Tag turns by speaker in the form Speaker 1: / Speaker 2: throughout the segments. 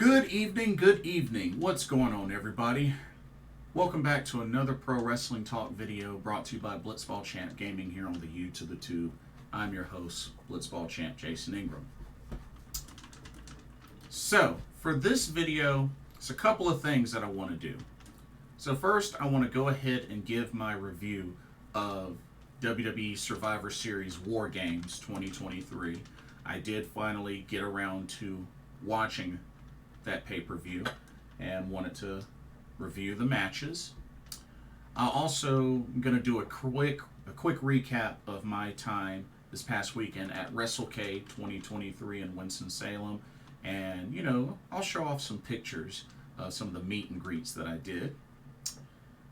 Speaker 1: Good evening. What's going on, everybody? Welcome back to another Pro Wrestling Talk video brought to you by Blitzball Champ Gaming here on the U to the Tube. I'm your host, Blitzball Champ Jason Ingram. So, for this video, it's a couple of things that I want to do. So first, I want to go ahead and give my review of WWE Survivor Series WarGames 2023. I did finally get around to watching that pay-per-view and wanted to review the matches. I'm also going to do a quick recap of my time this past weekend at WrestleCade 2023 in Winston-Salem, and I'll show off some pictures of some of the meet and greets that I did.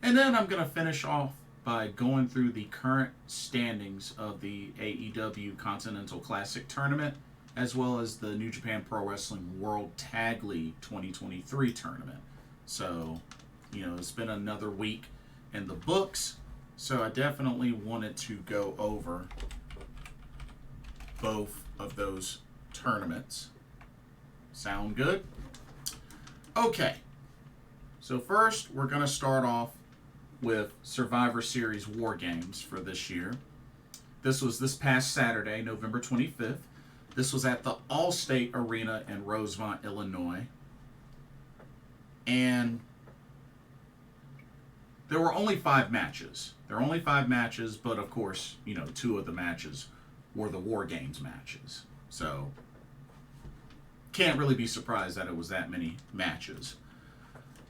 Speaker 1: And then I'm going to finish off by going through the current standings of the AEW Continental Classic Tournament, as well as the New Japan Pro Wrestling World Tag League 2023 tournament. So, it's been another week in the books, so I definitely wanted to go over both of those tournaments. Sound good? Okay. So first, we're going to start off with Survivor Series WarGames for this year. This was this past Saturday, November 25th. This was at the Allstate Arena in Rosemont, Illinois. And there were only 5 matches. There were only 5 matches, but of course, 2 of the matches were the WarGames matches. So, can't really be surprised that it was that many matches.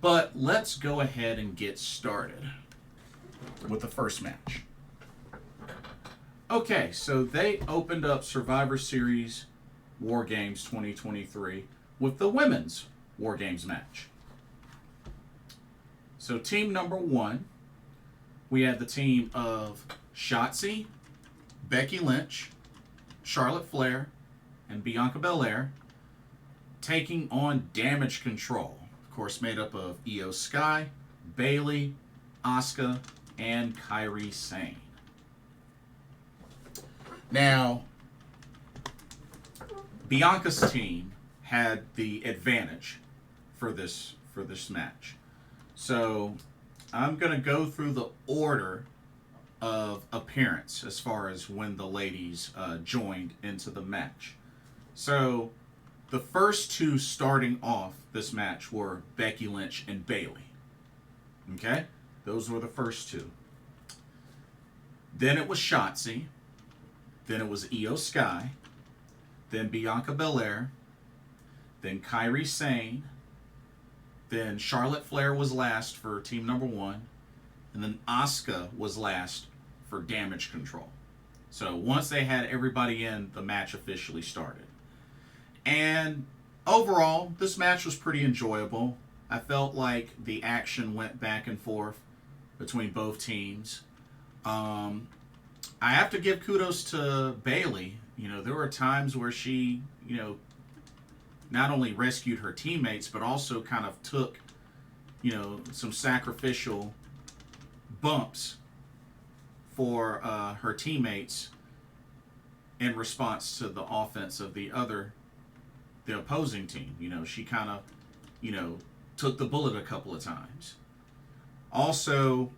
Speaker 1: But let's go ahead and get started with the first match. Okay, so they opened up Survivor Series WarGames 2023 with the women's WarGames match. So team number 1, we had the team of Shotzi, Becky Lynch, Charlotte Flair, and Bianca Belair taking on Damage Control. Of course, made up of Io Sky, Bayley, Asuka, and Kairi Sane. Now, Bianca's team had the advantage for this match. So, I'm going to go through the order of appearance as far as when the ladies joined into the match. So, the first 2 starting off this match were Becky Lynch and Bayley. Okay? Those were the first 2. Then it was Shotzi. Then it was Io Sky. Then Bianca Belair. Then Kairi Sane. Then Charlotte Flair was last for team number 1. And then Asuka was last for Damage Control. So once they had everybody in, the match officially started. And overall, this match was pretty enjoyable. I felt like the action went back and forth between both teams. I have to give kudos to Bayley. There were times where she, not only rescued her teammates, but also kind of took, some sacrificial bumps for her teammates in response to the offense of the opposing team. She kind of, took the bullet a couple of times. Also,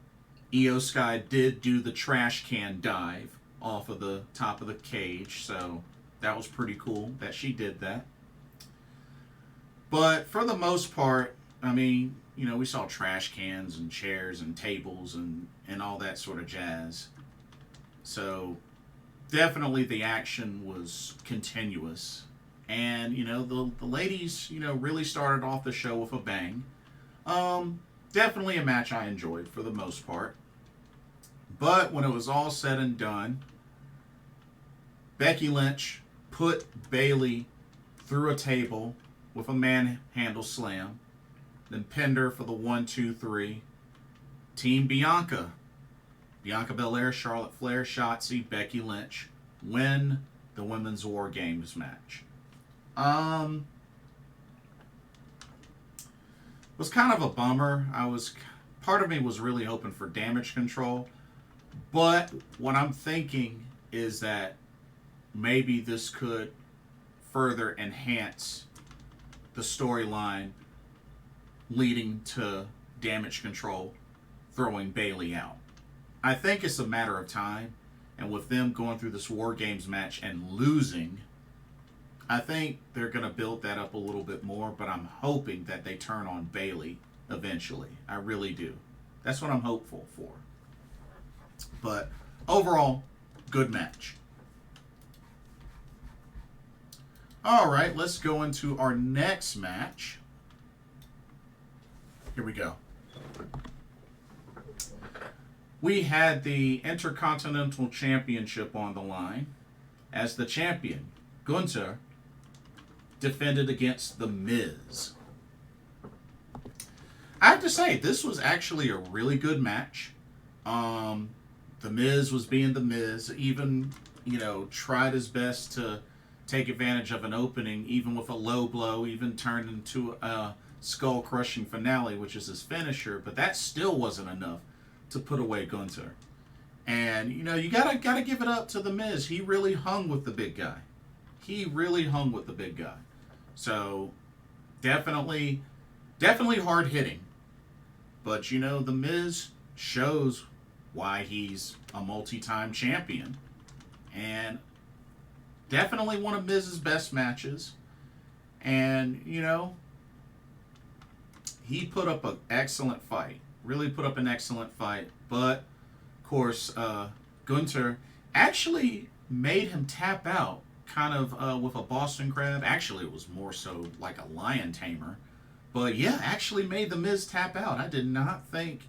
Speaker 1: Io Sky did do the trash can dive off of the top of the cage, so that was pretty cool that she did that. But for the most part, we saw trash cans and chairs and tables and all that sort of jazz. So definitely the action was continuous. And, the ladies, really started off the show with a bang. Definitely a match I enjoyed for the most part. But when it was all said and done, Becky Lynch put Bayley through a table with a manhandle slam, then pinned her for the 1-2-3. Team Bianca Belair, Charlotte Flair, Shotzi, Becky Lynch win the women's WarGames match. Was kind of a bummer. Part of me was really hoping for Damage Control, but what I'm thinking is that maybe this could further enhance the storyline leading to Damage Control throwing Bayley out. I think it's a matter of time, and with them going through this War Games match and losing, I think they're going to build that up a little bit more, but I'm hoping that they turn on Bayley eventually. I really do. That's what I'm hopeful for. But overall, good match. All right, let's go into our next match. Here we go. We had the Intercontinental Championship on the line as the champion, Gunther, defended against The Miz. I have to say, this was actually a really good match. The Miz was being The Miz, even, tried his best to take advantage of an opening, even with a low blow, even turned into a skull-crushing finale, which is his finisher, but that still wasn't enough to put away Gunther. And, you gotta give it up to The Miz. He really hung with the big guy. So, definitely hard-hitting. But, The Miz shows why he's a multi-time champion. And definitely one of Miz's best matches. And, he put up an excellent fight. Really put up an excellent fight. But, of course, Gunther actually made him tap out kind of with a Boston Crab. Actually, it was more so like a lion tamer. But, yeah, actually made The Miz tap out. I did not think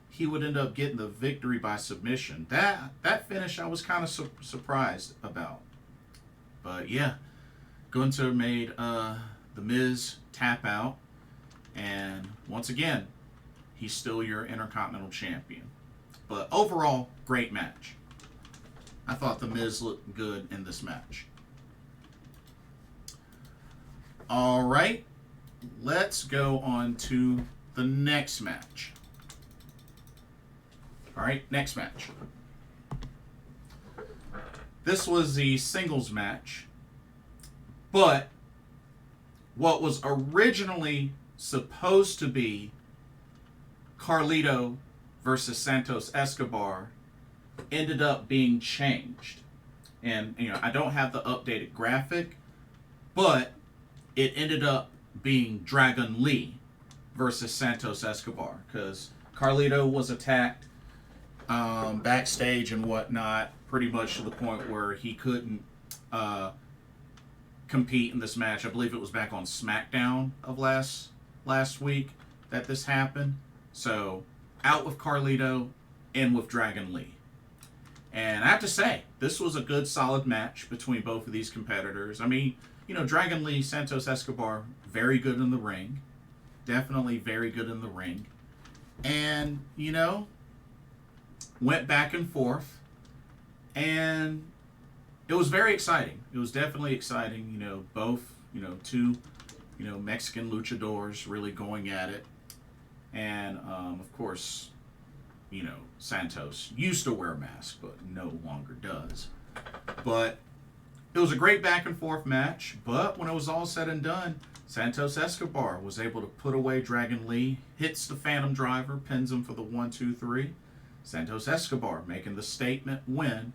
Speaker 1: he would end up getting the victory by submission. That finish I was kind of surprised about. But, yeah, Gunther made The Miz tap out. And, once again, he's still your Intercontinental Champion. But overall, great match. I thought The Miz looked good in this match. All right. Let's go on to the next match. All right, next match. This was the singles match. But what was originally supposed to be Carlito versus Santos Escobar ended up being changed. And, I don't have the updated graphic, but it ended up being Dragon Lee versus Santos Escobar because Carlito was attacked backstage and whatnot, pretty much to the point where he couldn't compete in this match. I believe it was back on SmackDown of last week that this happened. So, out with Carlito, in with Dragon Lee. And I have to say, this was a good, solid match between both of these competitors. I mean, Dragon Lee, Santos Escobar, very good in the ring. Definitely very good in the ring. And, went back and forth. And it was very exciting. It was definitely exciting. Both, two, Mexican luchadors really going at it. And, of course, Santos used to wear a mask, but no longer does. But it was a great back and forth match. But when it was all said and done, Santos Escobar was able to put away Dragon Lee, hits the Phantom Driver, pins him for the 1-2-3. Santos Escobar making the statement win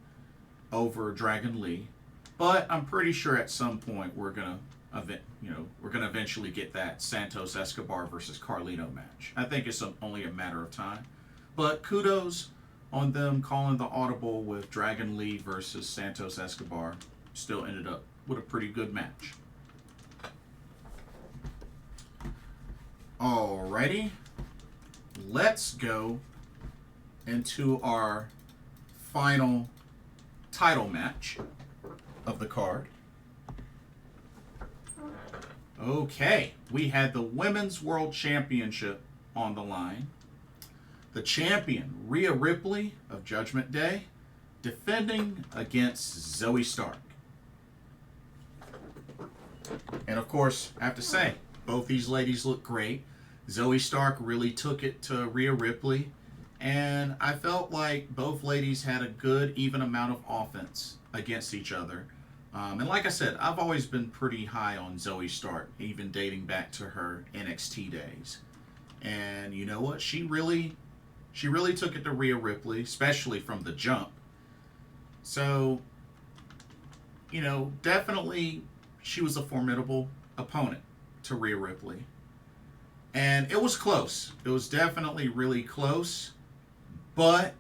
Speaker 1: over Dragon Lee. But I'm pretty sure at some point we're gonna eventually get that Santos Escobar versus Carlito match. I think it's only a matter of time. But kudos on them calling the audible with Dragon Lee versus Santos Escobar. Still ended up with a pretty good match. Alrighty. Let's go into our final title match of the card. Okay, we had the Women's World Championship on the line. The champion, Rhea Ripley of Judgment Day, defending against Zoey Stark. And of course, I have to say, both these ladies look great. Zoey Stark really took it to Rhea Ripley. And I felt like both ladies had a good, even amount of offense against each other. And like I said, I've always been pretty high on Zoey Stark, even dating back to her NXT days. And you know what? She really took it to Rhea Ripley, especially from the jump. So, definitely she was a formidable opponent to Rhea Ripley. And it was close. It was definitely really close. But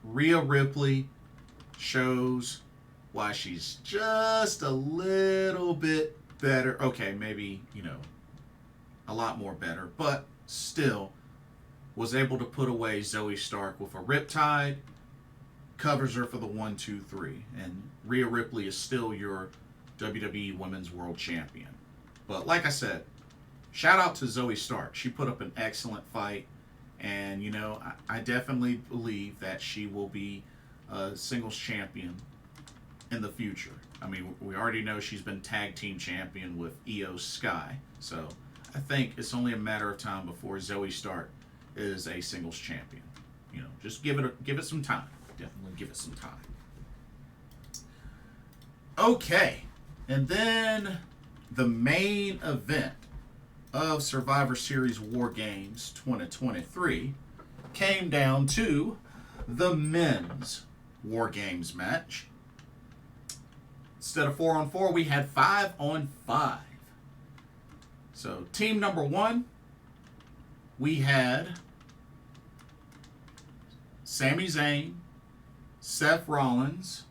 Speaker 1: Rhea Ripley shows why she's just a little bit better. Okay, maybe, a lot more better. But still was able to put away Zoey Stark with a riptide, covers her for the 1-2-3, and Rhea Ripley is still your WWE Women's World Champion. But like I said, shout out to Zoey Stark. She put up an excellent fight, and I definitely believe that she will be a singles champion in the future. I mean, we already know she's been tag team champion with Io Sky, so I think it's only a matter of time before Zoey Stark is a singles champion. Just give it some time. Definitely give it some time. Okay, and then the main event of Survivor Series WarGames 2023 came down to the men's WarGames match. Instead of 4-on-4, we had 5-on-5. So, team number 1, we had Sami Zayn, Seth Rollins,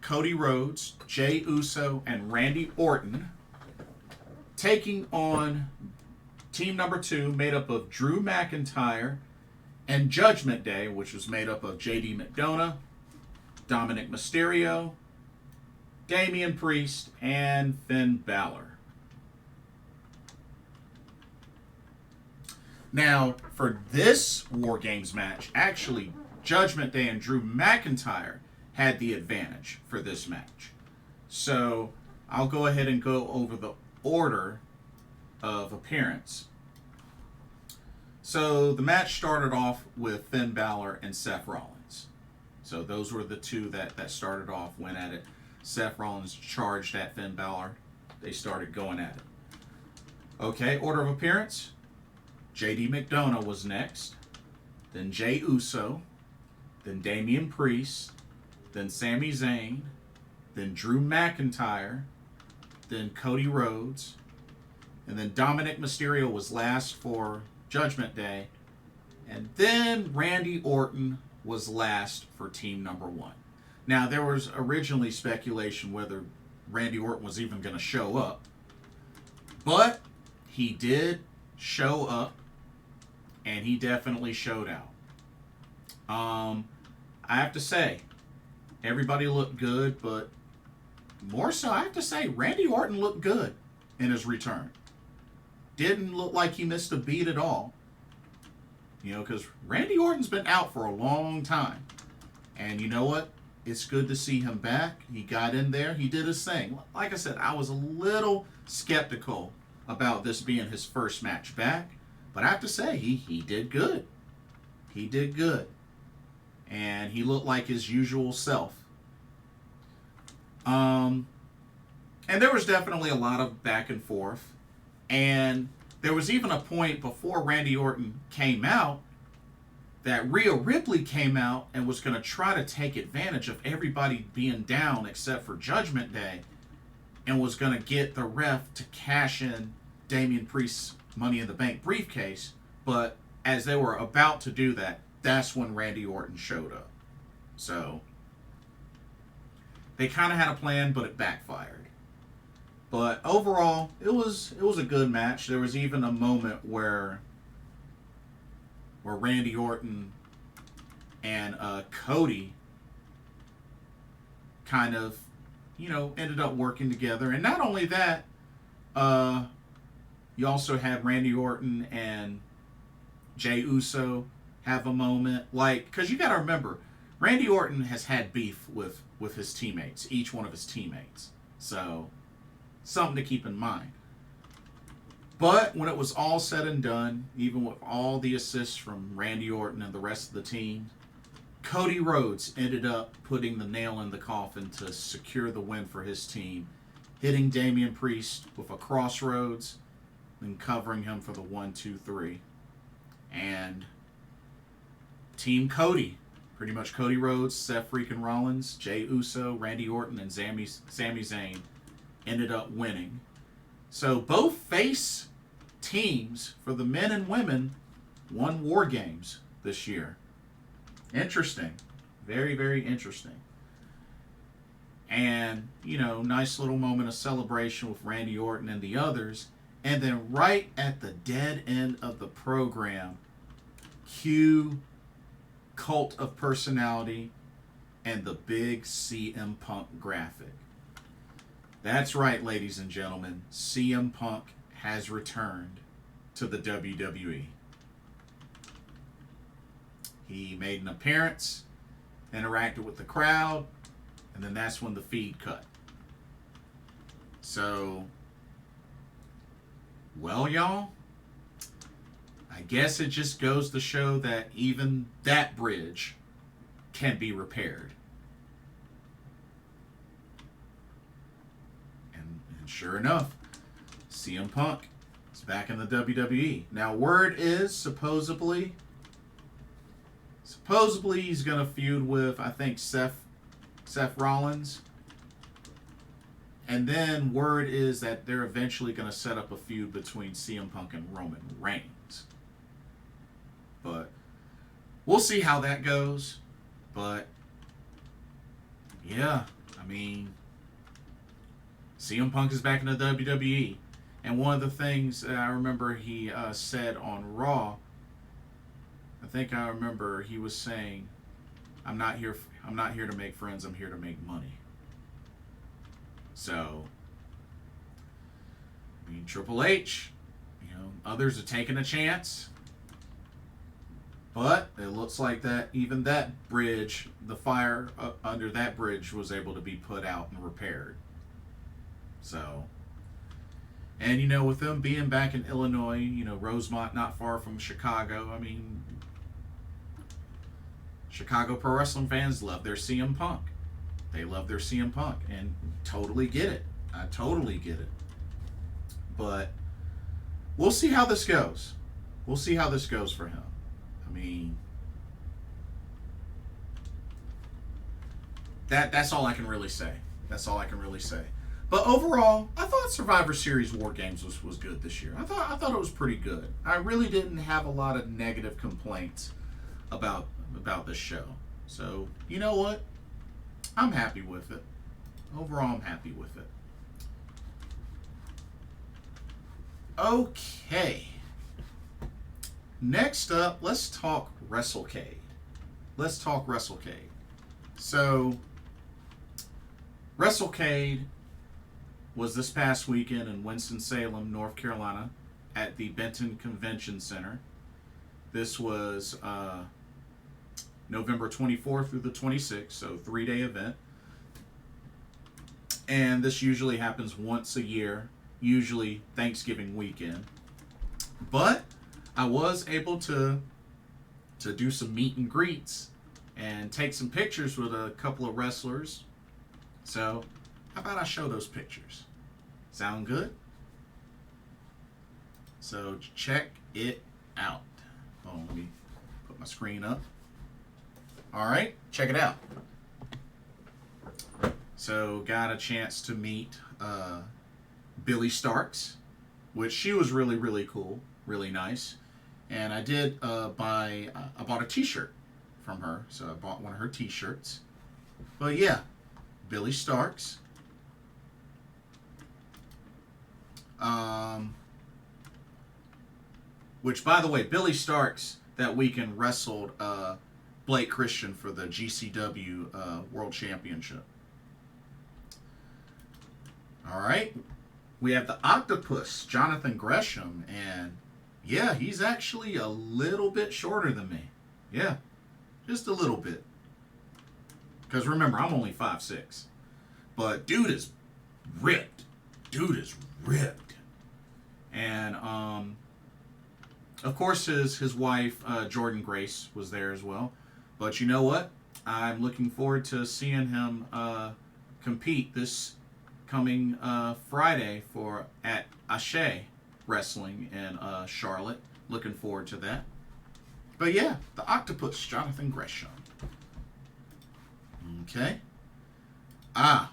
Speaker 1: Cody Rhodes, Jey Uso, and Randy Orton, taking on team number 2, made up of Drew McIntyre and Judgment Day, which was made up of JD McDonough, Dominik Mysterio, Damian Priest, and Finn Balor. Now, for this WarGames match, actually, Judgment Day and Drew McIntyre had the advantage for this match. So, I'll go ahead and go over the order of appearance. So, the match started off with Finn Balor and Seth Rollins. So, those were the two that started off, went at it. Seth Rollins charged at Finn Balor. They started going at it. Okay, order of appearance. JD McDonough was next. Then Jey Uso. Then Damian Priest. Then Sami Zayn. Then Drew McIntyre. Then Cody Rhodes. And then Dominik Mysterio was last for Judgment Day. And then Randy Orton was last for team number 1. Now, there was originally speculation whether Randy Orton was even going to show up. But he did show up. And he definitely showed out. I have to say, everybody looked good, but more so, I have to say, Randy Orton looked good in his return. Didn't look like he missed a beat at all. Because Randy Orton's been out for a long time. And you know what? It's good to see him back. He got in there. He did his thing. Like I said, I was a little skeptical about this being his first match back. But I have to say, he did good. He did good. And he looked like his usual self. And there was definitely a lot of back and forth. And there was even a point before Randy Orton came out that Rhea Ripley came out and was going to try to take advantage of everybody being down except for Judgment Day, and was going to get the ref to cash in Damian Priest's Money in the Bank briefcase. But as they were about to do that, that's when Randy Orton showed up. So they kind of had a plan, but it backfired. But overall, it was a good match. There was even a moment where Randy Orton and Cody kind of, ended up working together. And not only that, you also had Randy Orton and Jey Uso have a moment. Because you got to remember, Randy Orton has had beef with his teammates, each one of his teammates. So, something to keep in mind. But when it was all said and done, even with all the assists from Randy Orton and the rest of the team, Cody Rhodes ended up putting the nail in the coffin to secure the win for his team, hitting Damian Priest with a crossroads, then covering him for the 1-2-3. And Team Cody, pretty much Cody Rhodes, Seth freaking Rollins, Jey Uso, Randy Orton, and Sami Zayn ended up winning. So both face teams for the men and women won WarGames this year. Interesting. Very, very interesting. And, you know, nice little moment of celebration with Randy Orton and the others. And then right at the dead end of the program, cue Cult of Personality and the big CM Punk graphic. That's right, ladies and gentlemen. CM Punk has returned to the WWE. He made an appearance, interacted with the crowd, and then that's when the feed cut. So, well, y'all, I guess it just goes to show that even that bridge can be repaired. And sure enough, CM Punk is back in the WWE. Now, word is supposedly he's going to feud with, I think, Seth Rollins. And then word is that they're eventually going to set up a feud between CM Punk and Roman Reigns. But we'll see how that goes. But yeah, I mean, CM Punk is back in the WWE. And one of the things that I remember he said on Raw, I think I remember he was saying, I'm not here to make friends, I'm here to make money. So, I mean, Triple H, you know, others are taking a chance. But it looks like that even that bridge, the fire under that bridge was able to be put out and repaired. So, and you know, with them being back in Illinois, you know, Rosemont not far from Chicago, I mean, Chicago pro wrestling fans love their CM Punk. They love their CM Punk, and totally get it. I totally get it. But we'll see how this goes. We'll see how this goes for him. I mean, that's all I can really say. That's all I can really say. But overall, I thought Survivor Series WarGames was good this year. I thought it was pretty good. I really didn't have a lot of negative complaints about this show. So, you know what? I'm happy with it. Overall, I'm happy with it. Okay. Next up, let's talk WrestleCade. So, WrestleCade was this past weekend in Winston-Salem, North Carolina, at the Benton Convention Center. This was November 24th through the 26th, so 3-day event. And this usually happens once a year, usually Thanksgiving weekend. But I was able to do some meet and greets and take some pictures with a couple of wrestlers. So, how about I show those pictures? Sound good? So, check it out. Oh, let me put my screen up. Alright, check it out. So, got a chance to meet Billie Starkz, which she was really, really cool, really nice. And I did I bought a t-shirt from her, so I bought one of her t-shirts. But yeah, Billie Starkz. Which, by the way, Billie Starkz that weekend wrestled Blake Christian for the GCW World Championship. All right, we have the Octopus, Jonathan Gresham, and yeah, he's actually a little bit shorter than me. Yeah, just a little bit. Because remember, I'm only 5'6". But dude is ripped. And, of course, his wife, Jordan Grace, was there as well. But you know what? I'm looking forward to seeing him compete this coming Friday at Ashe Wrestling in Charlotte. Looking forward to that. But yeah, the Octopus, Jonathan Gresham. Okay.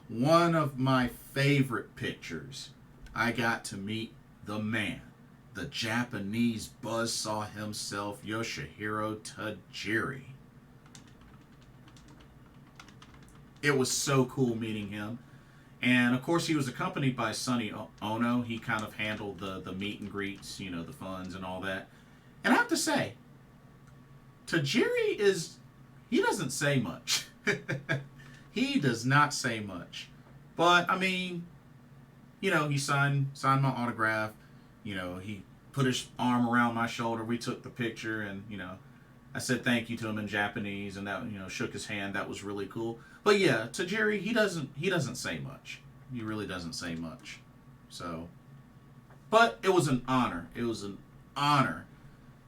Speaker 1: One of my favorite pictures. I got to meet the man, the Japanese buzzsaw himself, Yoshihiro Tajiri. It was so cool meeting him. And of course, he was accompanied by Sonny Ono. He kind of handled the meet and greets, you know, the funds and all that. And I have to say, Tajiri he doesn't say much. He does not say much. But, I mean, you know, he signed my autograph. You know, he put his arm around my shoulder. We took the picture, and, you know, I said thank you to him in Japanese, and that, you know, shook his hand. That was really cool. But yeah, Tajiri, he doesn't say much. He really doesn't say much. So, but it was an honor. It was an honor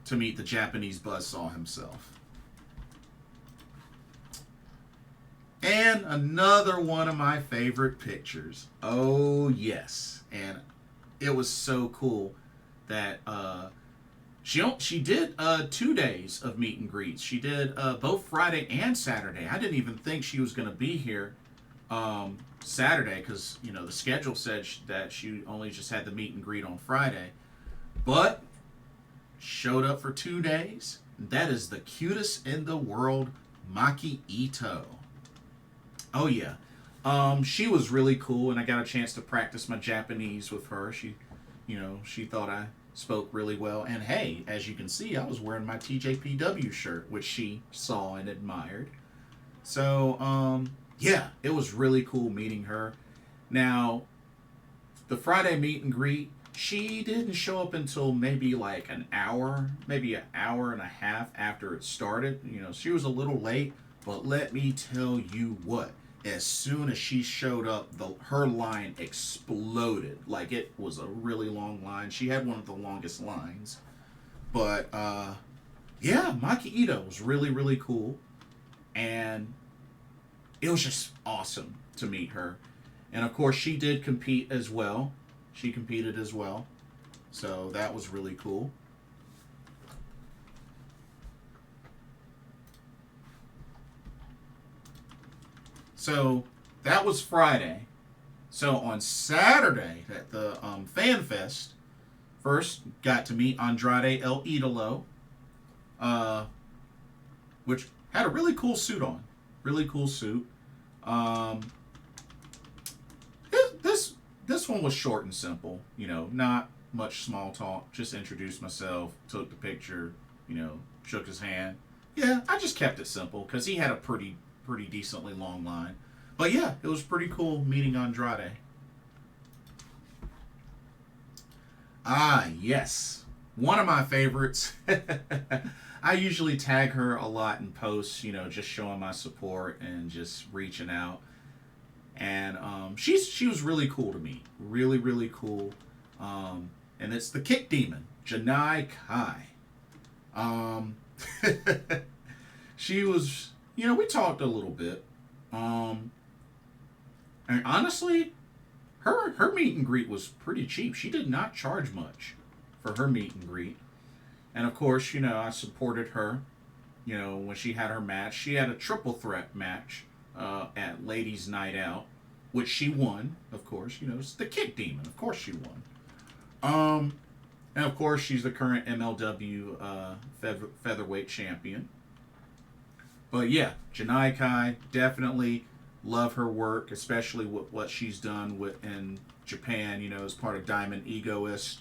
Speaker 1: to meet the Japanese buzzsaw himself. And another one of my favorite pictures. Oh, yes. And it was so cool that she did 2 days of meet and greets. She did both Friday and Saturday. I didn't even think she was going to be here Saturday because, you know, the schedule said that she only just had the meet and greet on Friday. But showed up for 2 days. That is the cutest in the world, Maki Ito. Oh, yeah. She was really cool, and I got a chance to practice my Japanese with her. She thought I spoke really well. And hey, as you can see, I was wearing my TJPW shirt, which she saw and admired. So, yeah, it was really cool meeting her. Now, the Friday meet and greet, she didn't show up until maybe like an hour and a half after it started. You know, she was a little late. But let me tell you what, as soon as she showed up, her line exploded. Like, it was a really long line. She had one of the longest lines. But, yeah, Maki Ito was really, really cool. And it was just awesome to meet her. And, of course, she did compete as well. She competed as well. So that was really cool. So that was Friday. So on Saturday at the Fan Fest, first got to meet Andrade El Idolo, which had a really cool suit on. Really cool suit. This one was short and simple. You know, not much small talk. Just introduced myself, took the picture, you know, shook his hand. Yeah, I just kept it simple because he had a pretty decently long line. But yeah, it was pretty cool meeting Andrade. Yes. One of my favorites. I usually tag her a lot in posts, you know, just showing my support and just reaching out. And she was really cool to me. Really, really cool. And it's the Kick Demon, Janai Kai. She was, you know, we talked a little bit. And honestly, her meet and greet was pretty cheap. She did not charge much for her meet and greet. And of course, you know, I supported her, you know, when she had her match. She had a triple threat match at Ladies Night Out, which she won, of course. You know, it's the Kick Demon. Of course she won. And of course, she's the current MLW featherweight champion. But yeah, Janai Kai, definitely love her work, especially with what she's done in Japan, you know, as part of Diamond Egoist.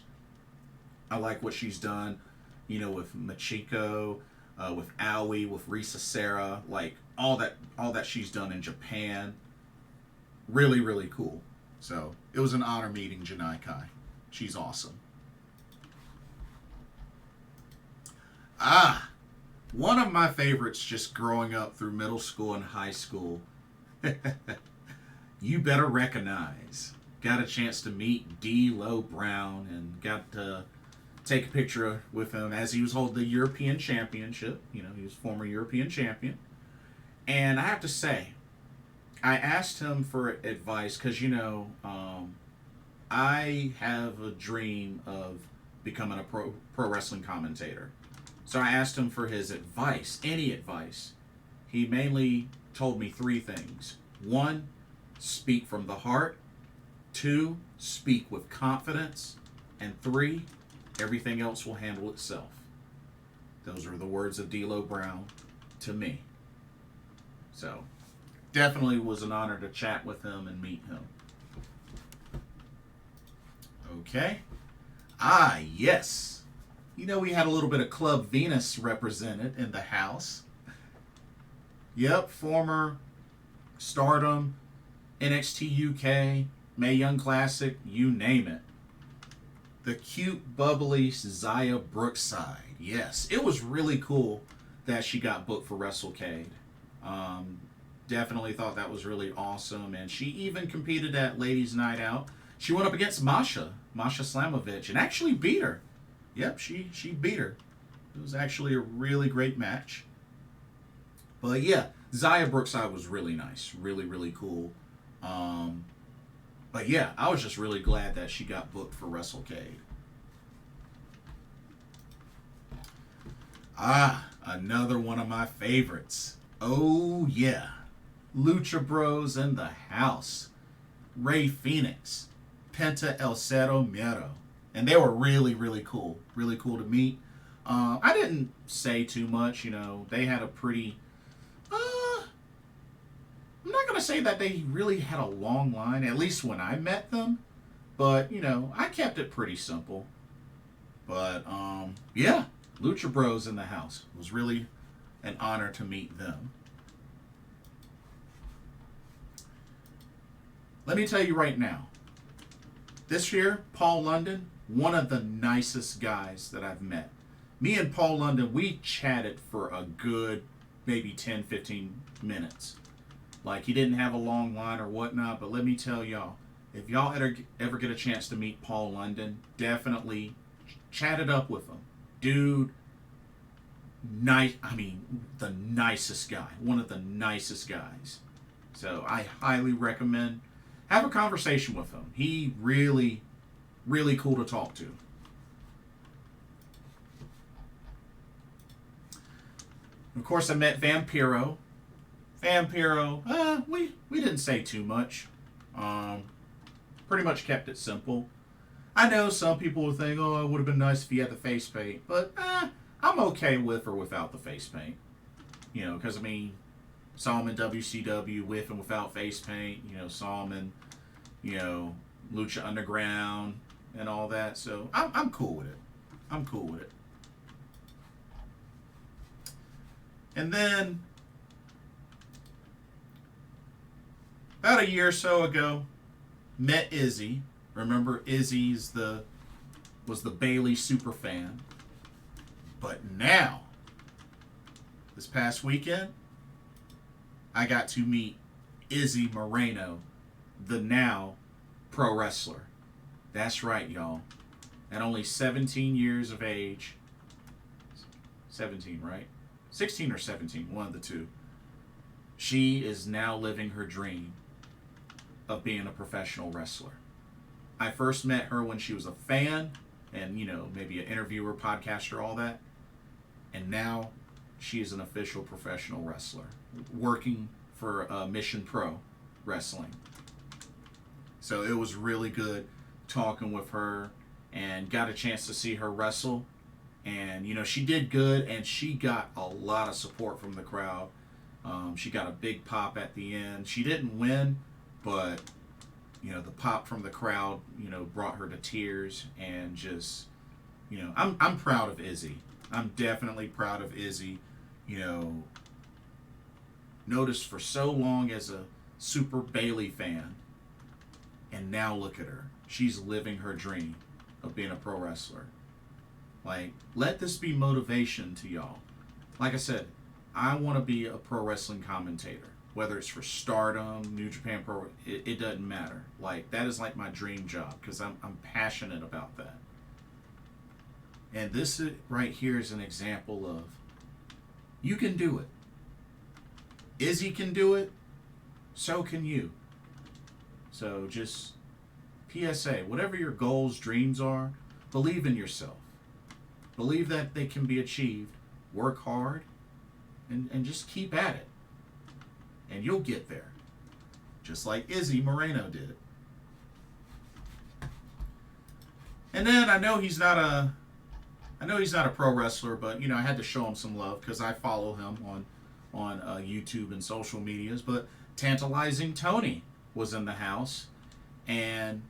Speaker 1: I like what she's done, you know, with Machiko, with Aoi, with Risa Serra, like all that she's done in Japan. Really, really cool. So it was an honor meeting Janai Kai. She's awesome. One of my favorites just growing up through middle school and high school. You better recognize. Got a chance to meet D'Lo Brown and got to take a picture with him as he was holding the European Championship. You know, he was former European champion. And I have to say, I asked him for advice because, I have a dream of becoming a pro wrestling commentator. So I asked him for his advice, any advice. He mainly told me three things. One, speak from the heart. Two, speak with confidence. And three, everything else will handle itself. Those are the words of D'Lo Brown to me. So, definitely was an honor to chat with him and meet him. Okay. Ah, yes. We had a little bit of Club Venus represented in the house. Yep, former Stardom, NXT UK, Mae Young Classic, you name it. The cute, bubbly Xia Brookside. Yes, it was really cool that she got booked for WrestleCade. Definitely thought that was really awesome. And she even competed at Ladies Night Out. She went up against Masha Slamovich, and actually beat her. Yep, she beat her. It was actually a really great match. But yeah, Xia Brookside was really nice. Really, really cool. But yeah, I was just really glad that she got booked for WrestleCade. Ah, another one of my favorites. Oh yeah. Lucha Bros in the house. Rey Fenix. Penta El Cero Miedo. And they were really, really cool. Really cool to meet. I didn't say too much, They had a pretty... I'm not going to say that they really had a long line, at least when I met them. But, I kept it pretty simple. But, yeah. Lucha Bros in the house. It was really an honor to meet them. Let me tell you right now. This year, Paul London, one of the nicest guys that I've met. Me and Paul London, we chatted for a good maybe 10, 15 minutes. Like, he didn't have a long line or whatnot, but let me tell y'all, if y'all ever get a chance to meet Paul London, definitely chat it up with him. Dude, the nicest guy. One of the nicest guys. So I highly recommend have a conversation with him. He really, really cool to talk to. Of course, I met Vampiro. We didn't say too much. Pretty much kept it simple. I know some people will think, oh, it would have been nice if he had the face paint. But, I'm okay with or without the face paint. Because, saw him in WCW with and without face paint. Saw him in, Lucha Underground and all that. So, I'm cool with it. I'm cool with it. And then, about a year or so ago, met Izzy. Remember, Izzy was the Bayley superfan. But now, this past weekend, I got to meet Izzy Moreno, the now pro wrestler. That's right, y'all. At only 17 years of age. 17, right? 16 or 17, one of the two. She is now living her dream of being a professional wrestler. I first met her when she was a fan and, maybe an interviewer, podcaster, all that. And now she is an official professional wrestler working for Mission Pro Wrestling. So it was really good talking with her and got a chance to see her wrestle. And, she did good and she got a lot of support from the crowd. She got a big pop at the end. She didn't win, but, the pop from the crowd, brought her to tears and just, I'm proud of Izzy. I'm definitely proud of Izzy. Noticed for so long as a super Bayley fan. And now look at her. She's living her dream of being a pro wrestler. Like, let this be motivation to y'all. Like I said, I want to be a pro wrestling commentator. Whether it's for Stardom, New Japan Pro, it doesn't matter. Like, that is like my dream job because I'm passionate about that. And this right here is an example of you can do it. Izzy can do it, so can you. So just PSA, whatever your goals, dreams are, believe in yourself. Believe that they can be achieved. Work hard and just keep at it. And you'll get there. Just like Izzy Moreno did. And then I know he's not a pro wrestler, but I had to show him some love because I follow him on YouTube and social medias. But Tantalizing Tony was in the house, and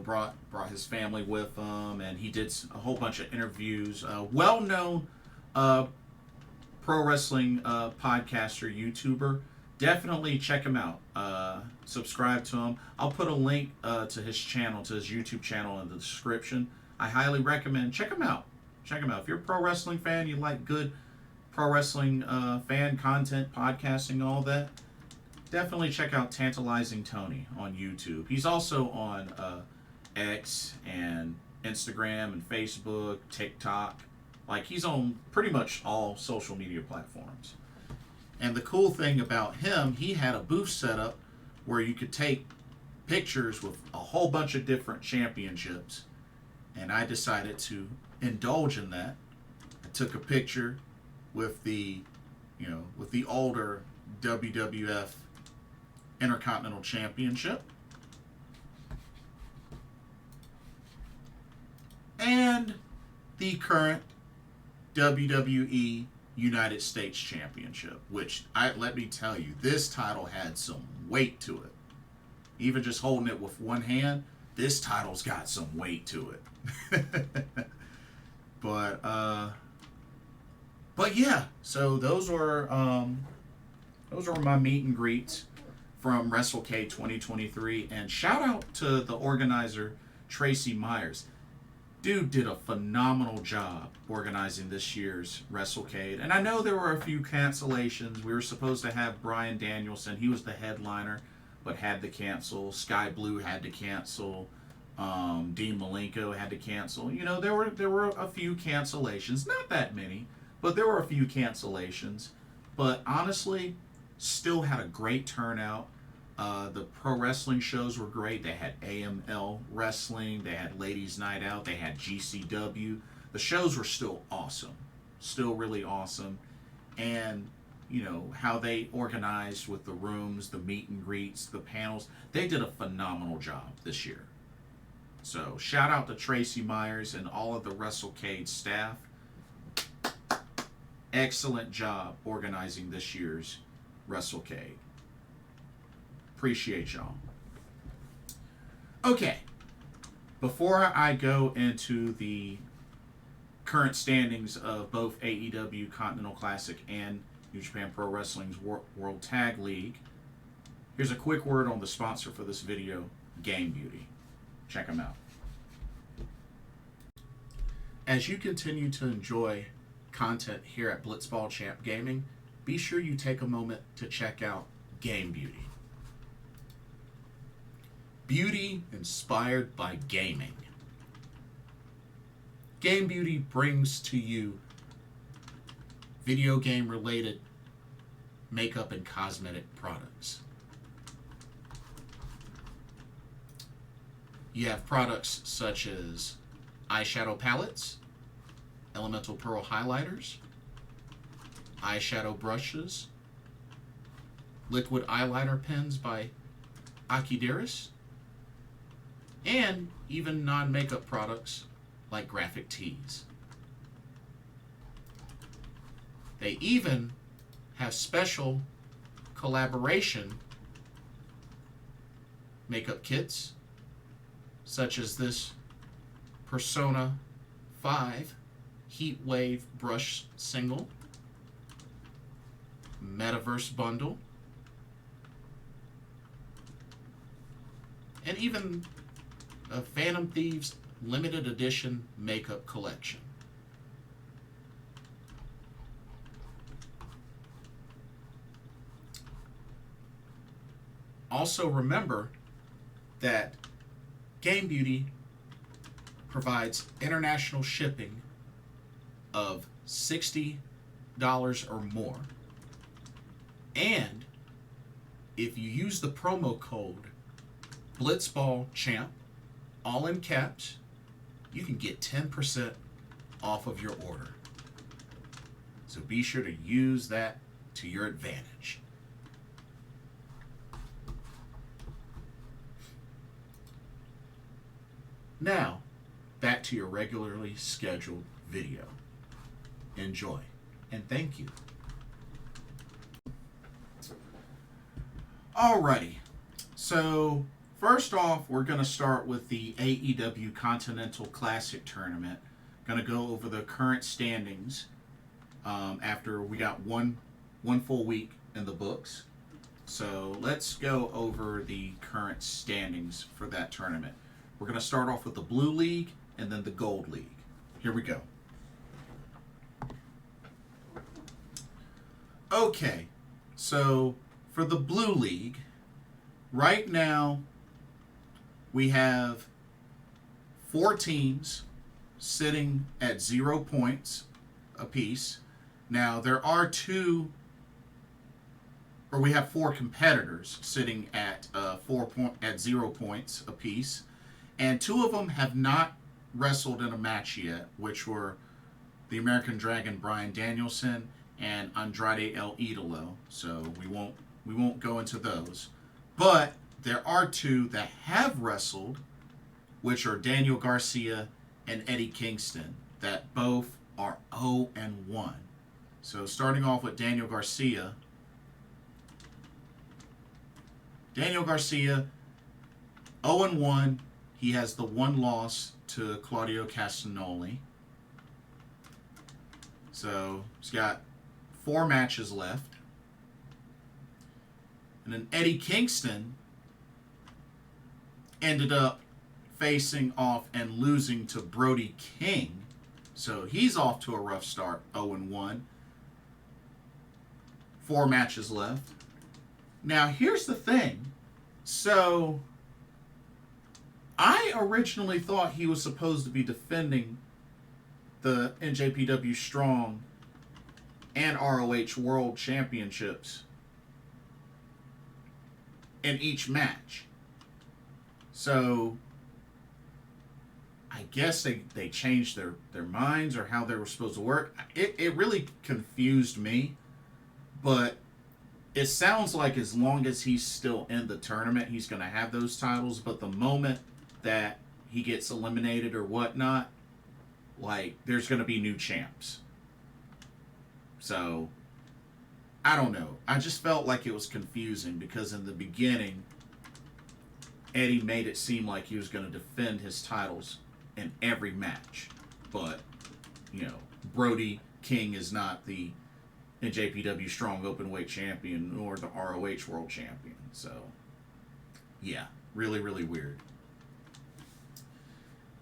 Speaker 1: brought his family with him, and he did a whole bunch of interviews. Well-known pro wrestling podcaster, YouTuber. Definitely check him out. Subscribe to him. I'll put a link to his channel, to his YouTube channel, in the description. I highly recommend. Check him out. Check him out. If you're a pro wrestling fan, you like good pro wrestling fan content, podcasting, all that, definitely check out Tantalizing Tony on YouTube. He's also on X and Instagram and Facebook, TikTok. Like, he's on pretty much all social media platforms. And the cool thing about him, he had a booth set up where you could take pictures with a whole bunch of different championships. And I decided to indulge in that. I took a picture with the older WWF Intercontinental Championship. And the current WWE United States Championship, which, let me tell you, this title had some weight to it. Even just holding it with one hand, this title's got some weight to it. But yeah, so those were my meet and greets from WrestleCade 2023, and shout out to the organizer, Tracy Myers. Dude did a phenomenal job organizing this year's WrestleCade. And I know there were a few cancellations. We were supposed to have Bryan Danielson. He was the headliner, but had to cancel. Sky Blue had to cancel. Dean Malenko had to cancel. There were a few cancellations. Not that many, but there were a few cancellations. But honestly, still had a great turnout. The pro wrestling shows were great. They had AML Wrestling. They had Ladies Night Out. They had GCW. The shows were still awesome. Still really awesome. And, how they organized with the rooms, the meet and greets, the panels. They did a phenomenal job this year. So, shout out to Tracy Myers and all of the WrestleCade staff. Excellent job organizing this year's WrestleCade. Appreciate y'all. Okay, before I go into the current standings of both AEW Continental Classic and New Japan Pro Wrestling's World Tag League, here's a quick word on the sponsor for this video, Game Beauty. Check them out. As you continue to enjoy content here at Blitzball Champ Gaming, be sure you take a moment to check out Game Beauty. Beauty inspired by gaming. Game Beauty brings to you video game related makeup and cosmetic products. You have products such as eyeshadow palettes, elemental pearl highlighters, eyeshadow brushes, liquid eyeliner pens by Akideris, and even non-makeup products like graphic tees. They even have special collaboration makeup kits, such as this Persona 5 Heat Wave Brush Single, Metaverse Bundle, and even a Phantom Thieves limited edition makeup collection. Also remember that Game Beauty provides international shipping of $60 or more. And if you use the promo code BlitzballChamp, all in caps, you can get 10% off of your order. So be sure to use that to your advantage. Now, back to your regularly scheduled video. Enjoy, and thank you. Alrighty, so first off, we're going to start with the AEW Continental Classic Tournament. Going to go over the current standings after we got one full week in the books. So let's go over the current standings for that tournament. We're going to start off with the Blue League and then the Gold League. Here we go. Okay, so for the Blue League, right now we have 4 teams sitting at 0 points apiece. Now there are we have 4 competitors sitting at 0 points apiece, and 2 of them have not wrestled in a match yet, which were the American Dragon Bryan Danielson and Andrade El Idolo. So we won't go into those. But there are 2 that have wrestled, which are Daniel Garcia and Eddie Kingston, that both are 0-1. So starting off with Daniel Garcia. Daniel Garcia, 0-1. He has the 1 loss to Claudio Castagnoli. So he's got 4 matches left. And then Eddie Kingston ended up facing off and losing to Brody King. So he's off to a rough start, 0-1. 4 matches left. Now here's the thing. So I originally thought he was supposed to be defending the NJPW Strong and ROH World Championships in each match. So I guess they changed their minds or how they were supposed to work. It really confused me, but it sounds like as long as he's still in the tournament, he's going to have those titles. But the moment that he gets eliminated or whatnot, like, there's going to be new champs. So, I don't know. I just felt like it was confusing because in the beginning, Eddie made it seem like he was going to defend his titles in every match. But, you know, Brody King is not the NJPW Strong Openweight Champion nor the ROH World Champion. So, yeah, really, really weird.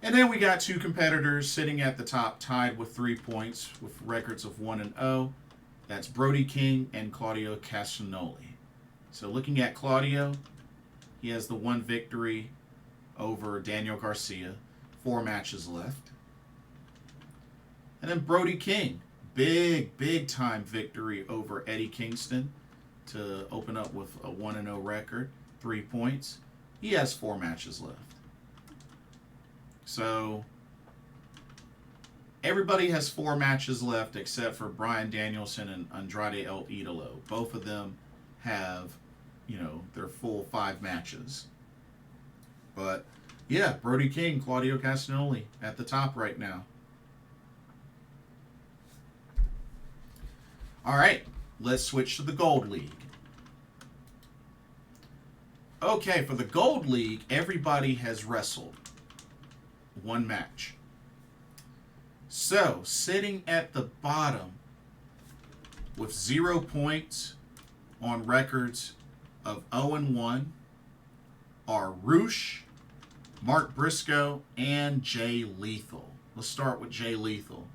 Speaker 1: And then we got 2 competitors sitting at the top, tied with 3 points, with records of 1-0. That's Brody King and Claudio Castagnoli. So looking at Claudio, he has the 1 victory over Daniel Garcia. 4 matches left. And then Brody King, big time victory over Eddie Kingston to open up with a 1-0 record, 3 points. He has 4 matches left. So everybody has 4 matches left except for Bryan Danielson and Andrade El Idolo. Both of them have, you know, their full 5 matches. But yeah, Brody King, Claudio Castagnoli at the top right now. All right, let's switch to the Gold League. Okay, for the Gold League, everybody has wrestled 1 match. So, sitting at the bottom with 0 points on records of 0-1 are Roosh, Mark Briscoe, and Jay Lethal. Let's start with Jay Lethal.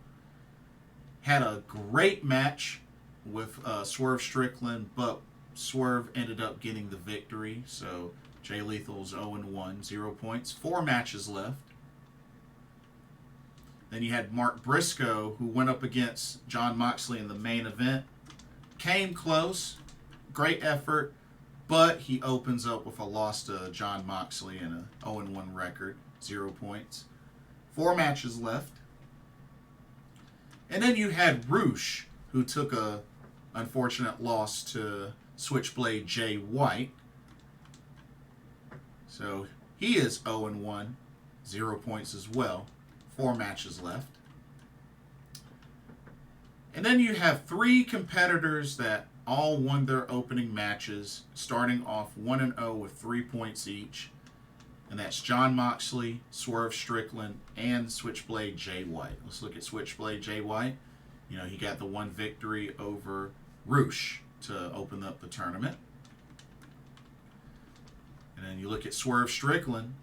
Speaker 1: Had a great match with Swerve Strickland, but Swerve ended up getting the victory. So Jay Lethal's 0-1, 0 points, 4 matches left. Then you had Mark Briscoe, who went up against Jon Moxley in the main event. Came close, great effort, but he opens up with a loss to Jon Moxley and a 0-1 record, 0 points. 4 matches left. And then you had Roosh, who took a unfortunate loss to Switchblade Jay White. So he is 0-1, 0 points as well. 4 matches left. And then you have 3 competitors that all won their opening matches, starting off 1-0 with 3 points each. And that's Jon Moxley, Swerve Strickland, and Switchblade Jay White. Let's look at Switchblade Jay White. You know, he got the 1 victory over Roosh to open up the tournament. And then you look at Swerve Strickland,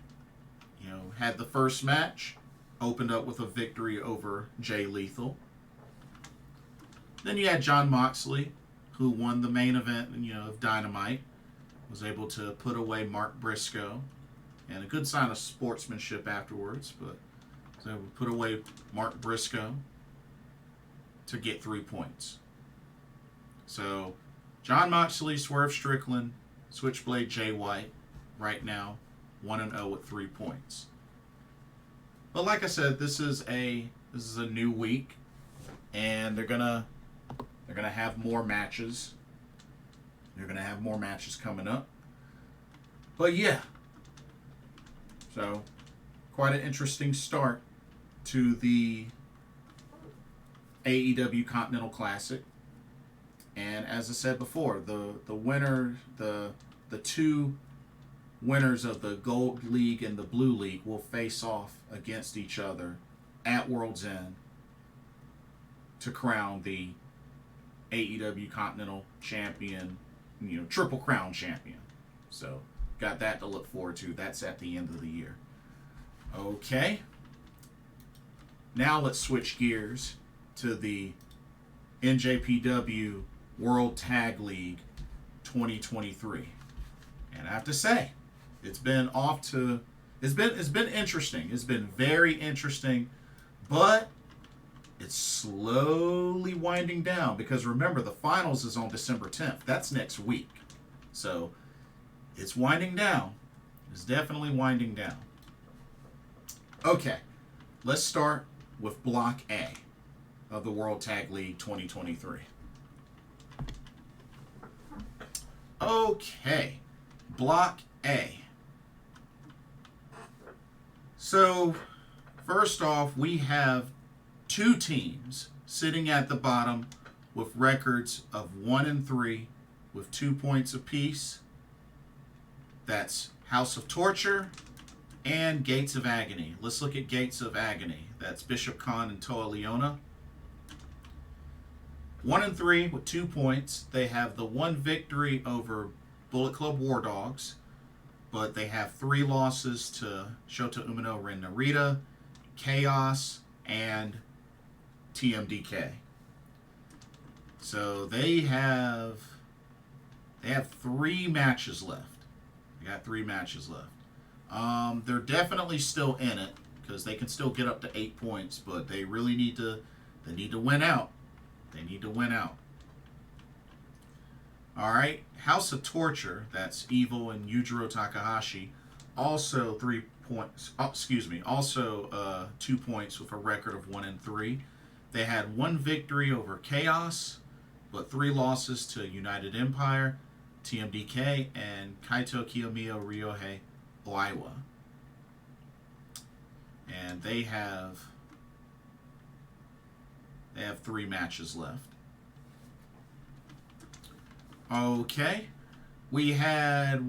Speaker 1: you know, had the first match, opened up with a victory over Jay Lethal. Then you had Jon Moxley, who won the main event, you know, of Dynamite, was able to put away Mark Briscoe, and a good sign of sportsmanship afterwards, but was able to put away Mark Briscoe to get 3 points. So, Jon Moxley, Swerve Strickland, Switchblade Jay White, right now, 1-0 with 3 points. But like I said, this is a new week, and they're gonna have more matches. They're gonna have more matches coming up. But yeah, so quite an interesting start to the AEW Continental Classic. And as I said before, the winner, the 2 winners of the Gold League and the Blue League will face off against each other at World's End to crown the AEW Continental Champion, you know, Triple Crown Champion. So, got that to look forward to. That's at the end of the year. Okay. Now let's switch gears to the NJPW World Tag League 2023. And I have to say, it's been interesting. It's been very interesting, but it's slowly winding down because remember, the finals is on December 10th. That's next week. So it's winding down. It's definitely winding down. Okay, let's start with Block A of the World Tag League 2023. Okay, Block A. So, first off, we have 2 teams sitting at the bottom with records of 1-3 with 2 points apiece. That's House of Torture and Gates of Agony. Let's look at Gates of Agony. That's Bishop Khan and Toa Liona. 1-3 with 2 points. They have the 1 victory over Bullet Club War Dogs, but they have 3 losses to Shota Umino Ren Narita, Chaos, and TMDK. So they have 3 matches left. They got 3 matches left. They're definitely still in it because they can still get up to 8 points, but they really need to win out. They need to win out. All right, House of Torture, that's Evil and Yujiro Takahashi, also 3 points. Also 2 points with a record of 1-3. They had 1 victory over Chaos, but 3 losses to United Empire, TMDK, and Kaito Kiyomiya Ryohei Oiwa. And they have 3 matches left. Okay. We had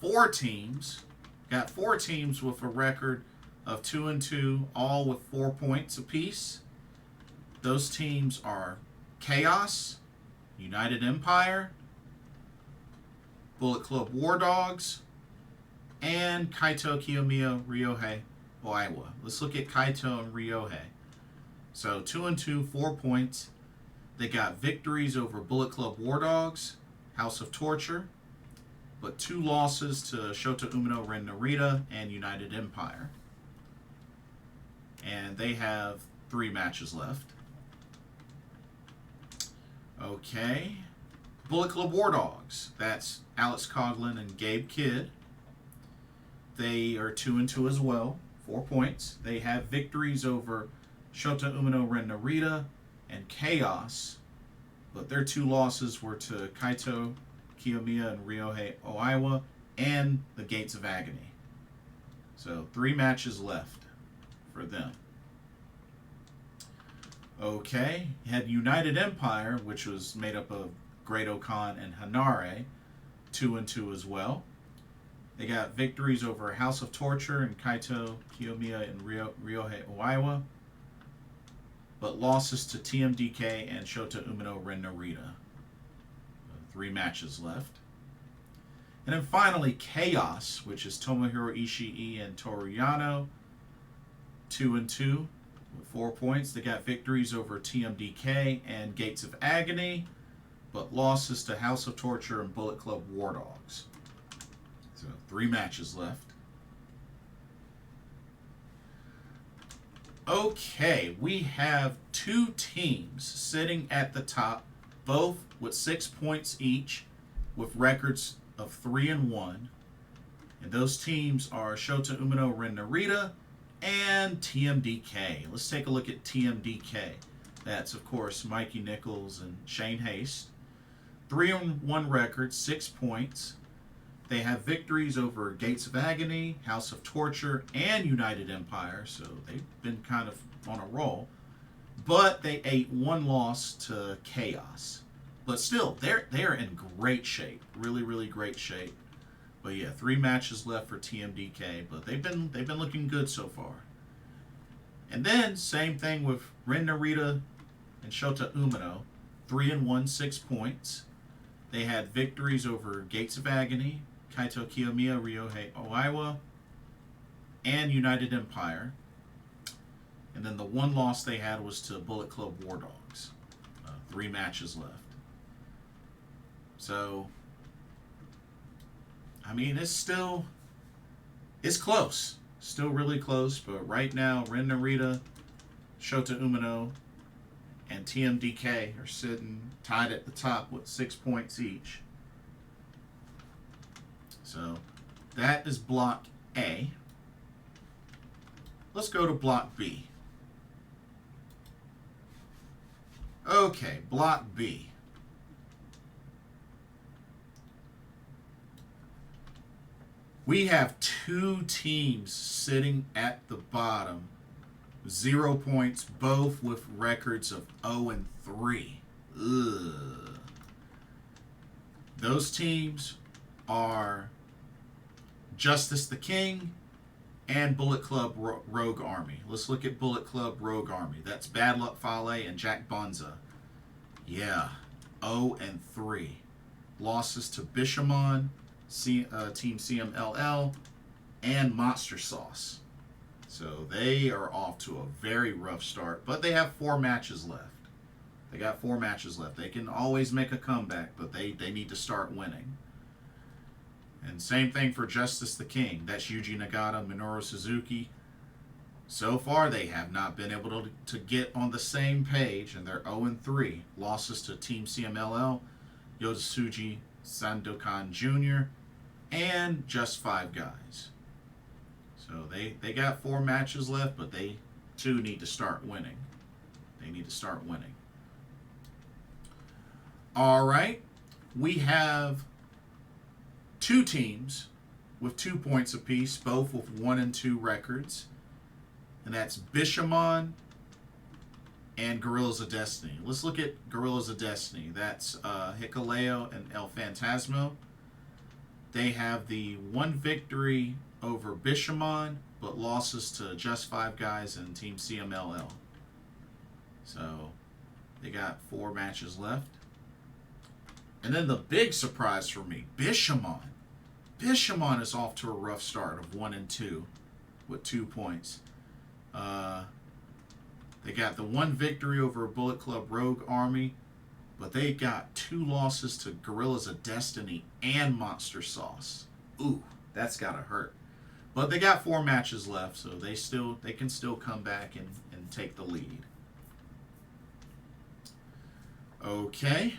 Speaker 1: 4 teams. Got 4 teams with a record of 2-2, all with 4 points apiece. Those teams are Chaos, United Empire, Bullet Club War Dogs, and Kaito Kiyomiya Ryohei Oiwa. Let's look at Kaito and Ryohei. So 2-2, 4 points. They got victories over Bullet Club War Dogs, House of Torture, but 2 losses to Shota Umino Ren Narita and United Empire. And they have 3 matches left. Okay. Bullet Club War Dogs. That's Alex Coughlin and Gabe Kidd. They are 2-2 as well. 4 points. They have victories over Shota Umino, Ren Narita, and Chaos. But their 2 losses were to Kaito Kiyomiya and Ryohei Oiwa and the Gates of Agony. So 3 matches left for them. Okay, you had United Empire, which was made up of Great Okan and Hanare, 2-2 as well. They got victories over House of Torture and Kaito Kiyomiya and Ryohei Oiwa, but losses to TMDK and Shota Umino Ren Narita. 3 matches left. And then finally, Chaos, which is Tomohiro Ishii and Toru Yano, 2-2 with 4 points. They got victories over TMDK and Gates of Agony, but losses to House of Torture and Bullet Club War Dogs. So 3 matches left. Okay, we have 2 teams sitting at the top, both with 6 points each, with records of 3-1. And those teams are Shota Umino Ren Narita and TMDK. Let's take a look at TMDK. That's, of course, Mikey Nichols and Shane Haste. 3-1 record, 6 points. They have victories over Gates of Agony, House of Torture, and United Empire, so they've been kind of on a roll. But they ate 1 loss to Chaos. But still, they're in great shape, really, really great shape. But yeah, 3 matches left for TMDK, but they've been looking good so far. And then same thing with Ren Narita and Shota Umino, 3-1, 6 points. They had victories over Gates of Agony, Kaito Kiyomiya, Ryohei Oiwa, and United Empire. And then the 1 loss they had was to Bullet Club War Dogs. 3 matches left. So, I mean, it's close. Still really close, but right now, Ren Narita, Shota Umino, and TMDK are sitting tied at the top with 6 points each. So, that is Block A. Let's go to Block B. Okay, Block B. We have 2 teams sitting at the bottom, 0 points, both with records of 0-3. Ugh. Those teams are Justice the King and Bullet Club Rogue Army. Let's look at Bullet Club Rogue Army. That's Bad Luck Fale and Jack Bonza. Yeah, 0-3. Losses to Bishamon, Team CMLL, and Monster Sauce. So they are off to a very rough start, but they have 4 matches left. They got 4 matches left. They can always make a comeback, but they need to start winning. And same thing for Justice the King. That's Yuji Nagata, Minoru Suzuki. So far, they have not been able to get on the same page, and they're 0-3. Losses to Team CMLL, Yosuji Sandokan Jr., and Just 5 Guys. So they got 4 matches left, but they too need to start winning. They need to start winning. All right. We have 2 teams with 2 points apiece, both with 1-2 records. And that's Bishamon and Gorillas of Destiny. Let's look at Gorillas of Destiny. That's Hikuleo and El Phantasmo. They have the 1 victory over Bishamon, but losses to Just 5 Guys and Team CMLL. So they got 4 matches left. And then the big surprise for me, Bishamon. Bishamon is off to a rough start of 1-2 with 2 points. They got the 1 victory over Bullet Club Rogue Army, but they got 2 losses to Gorillas of Destiny and Monster Sauce. Ooh, that's gotta hurt. But they got 4 matches left, so they can still come back and take the lead. Okay.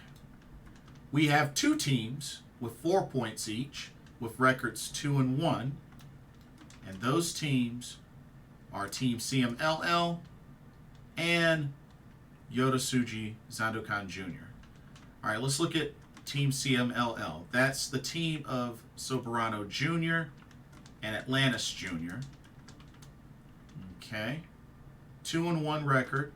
Speaker 1: We have two teams with 4 points each, with records 2-1, and those teams are Team CMLL and Yoda Sandokan Jr. All right, let's look at Team CMLL. That's the team of Soberano Jr. and Atlantis Jr. Okay. 2-1 record.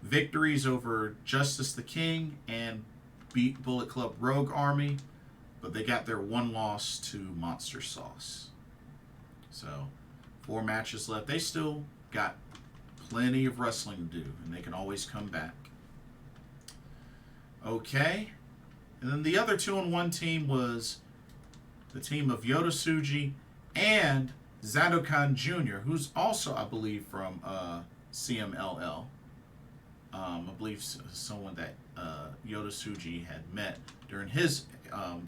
Speaker 1: Victories over Justice the King and beat Bullet Club Rogue Army, but they got their one loss to Monster Sauce. So, 4 matches left. They still got plenty of wrestling to do, and they can always come back. Okay. And then the other 2-1 team was the team of Yoda and Sandokan Jr., who's also, I believe, from CMLL. I believe someone that Yoda had met during his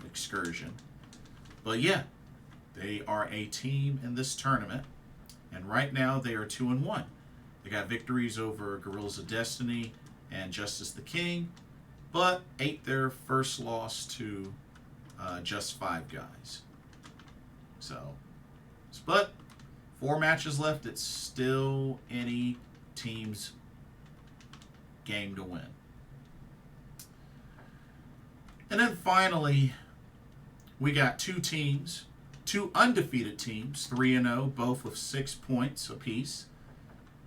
Speaker 1: excursion. But yeah, they are a team in this tournament, and right now they are 2-1. They got victories over Guerrillas of Destiny and Justice the King, but ate their first loss to Just 5 Guys. So, but 4 matches left. It's still any team's game to win. And then finally, we got 2 teams, 2 undefeated teams, 3-0, both with 6 points apiece,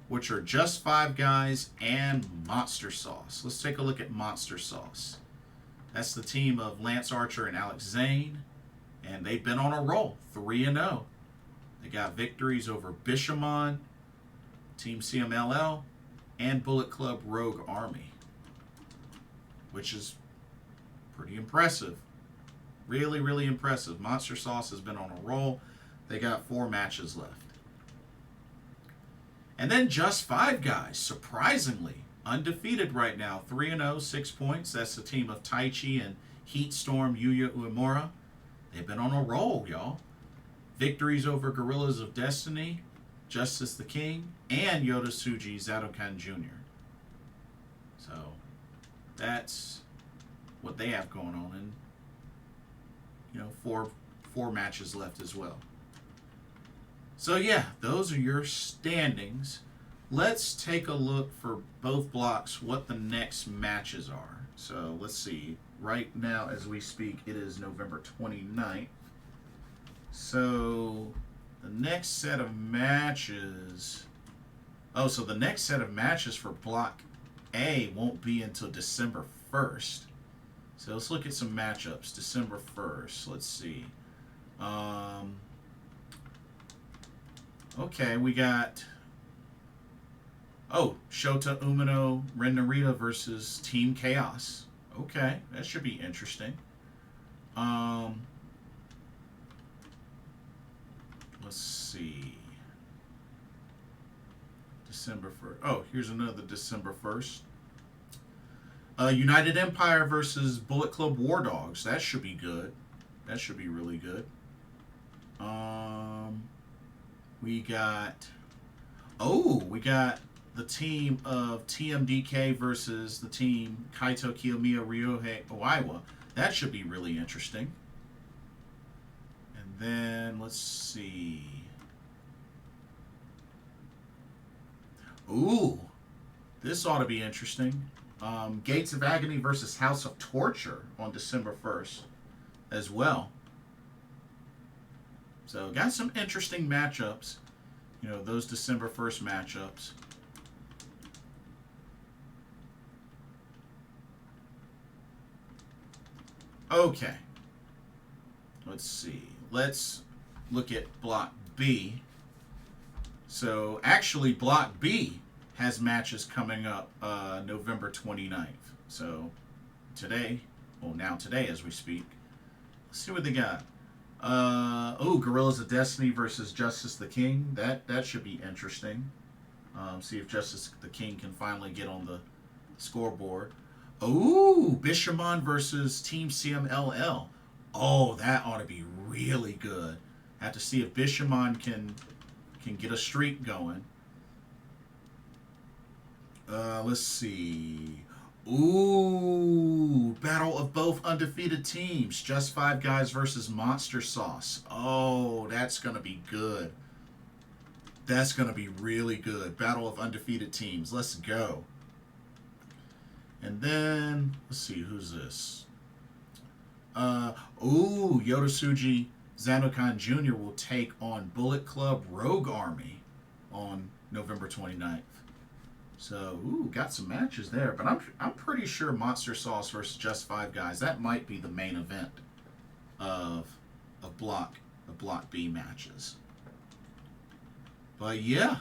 Speaker 1: which are Just 5 Guys and Monster Sauce. Let's take a look at Monster Sauce. That's the team of Lance Archer and Alex Zane, and they've been on a roll, 3-0. They got victories over Bishamon, Team CMLL, and Bullet Club Rogue Army, which is pretty impressive. Really, really impressive. Monster Sauce has been on a roll. They got 4 matches left. And then Just 5 Guys, surprisingly, undefeated right now. 3-0, 6 points. That's the team of Taichi and Heatstorm Yuya Uemura. They've been on a roll, y'all. Victories over Guerrillas of Destiny, Justice the King, and Yoda Sandokan Jr. So, that's what they have going on. And, you know, four matches left as well. So, yeah, those are your standings. Let's take a look for both blocks what the next matches are. So, let's see. Right now, as we speak, it is November 29th. So, the next set of matches... Oh, so the next set of matches for Block A won't be until December 1st. So, let's look at some matchups. December 1st. Let's see. Okay, we got... Oh, Shota Umino Ren Narita versus Team Chaos. Okay, that should be interesting. Let's see. December 1st. Oh, here's another December 1st. United Empire versus Bullet Club War Dogs. That should be good. That should be really good. We got... Oh, we got the team of TMDK versus the team Kaito Kiyomiya Ryohei Oiwa. That should be really interesting. And then, let's see. Ooh, this ought to be interesting. Gates of Agony versus House of Torture on December 1st as well. So, got some interesting matchups. You know, those December 1st matchups. Okay. Let's see. Let's look at Block B. So, actually, Block B has matches coming up November 29th. So, today, well, now today as we speak. Let's see what they got. Guerrillas of Destiny versus Justice the King. That should be interesting. See if Justice the King can finally get on the scoreboard. Oh, Bishamon versus Team CMLL. Oh, that ought to be really good. Have to see if Bishamon can get a streak going. Let's see. Ooh, battle of both undefeated teams. Just Five Guys versus Monster Sauce. Oh, that's going to be good. That's going to be really good. Battle of undefeated teams. Let's go. And then, let's see, who's this? Yodosuji Zanokan Jr. will take on Bullet Club Rogue Army on November 29th. So, got some matches there. But I'm pretty sure Monster Sauce versus Just Five Guys, that might be the main event of Block B matches. But yeah,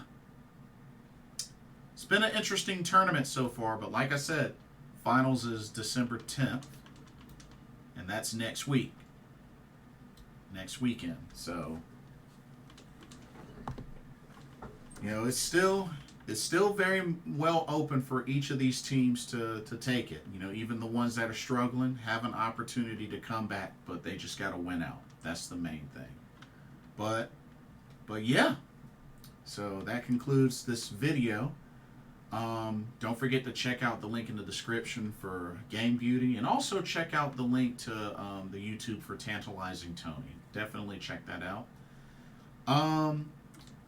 Speaker 1: it's been an interesting tournament so far. But like I said, finals is December 10th, and that's next week, next weekend. So, it's still very well open for each of these teams to take it. Even the ones that are struggling have an opportunity to come back, but they just got to win out. That's the main thing. But yeah. So that concludes this video. Don't forget to check out the link in the description for Game Beauty, and also check out the link to the YouTube for Tantalizing Tony. Definitely check that out.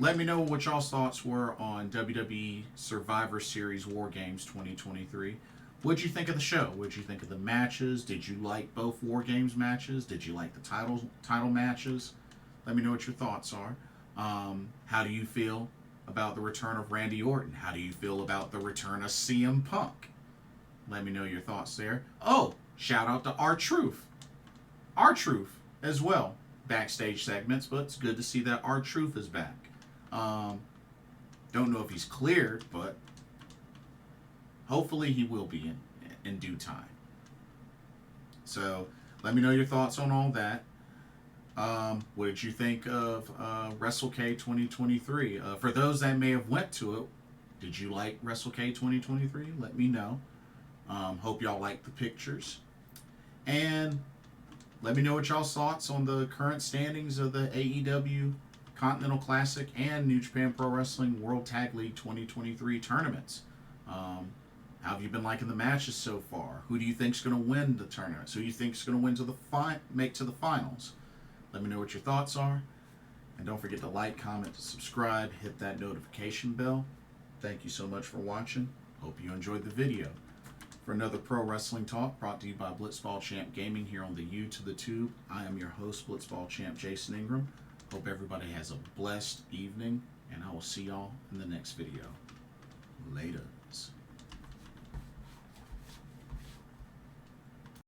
Speaker 1: Let me know what y'all's thoughts were on WWE Survivor Series WarGames 2023. What'd you think of the show? What'd you think of the matches? Did you like both WarGames matches? Did you like the title matches? Let me know what your thoughts are. How do you feel about the return of Randy Orton? How do you feel about the return of CM Punk? Let me know your thoughts there. Oh, shout out to R-Truth. R-Truth as well. Backstage segments, but it's good to see that R-Truth is back. Don't know if he's cleared, but hopefully he will be in due time. So let me know your thoughts on all that. What did you think of WrestleCade 2023? For those that may have went to it, did you like WrestleCade 2023? Let me know. Hope y'all like the pictures. And let me know what y'all's thoughts on the current standings of the AEW Continental Classic and New Japan Pro Wrestling World Tag League 2023 tournaments. How have you been liking the matches so far? Who do you think's going to win the tournaments? Who do you think's going to win make to the finals? Let me know what your thoughts are. And don't forget to like, comment, subscribe, hit that notification bell. Thank you so much for watching. Hope you enjoyed the video. For another Pro Wrestling Talk brought to you by Blitzball Champ Gaming here on the U to the Tube, I am your host, Blitzball Champ Jason Ingram. Hope everybody has a blessed evening, and I will see y'all in the next video. Later.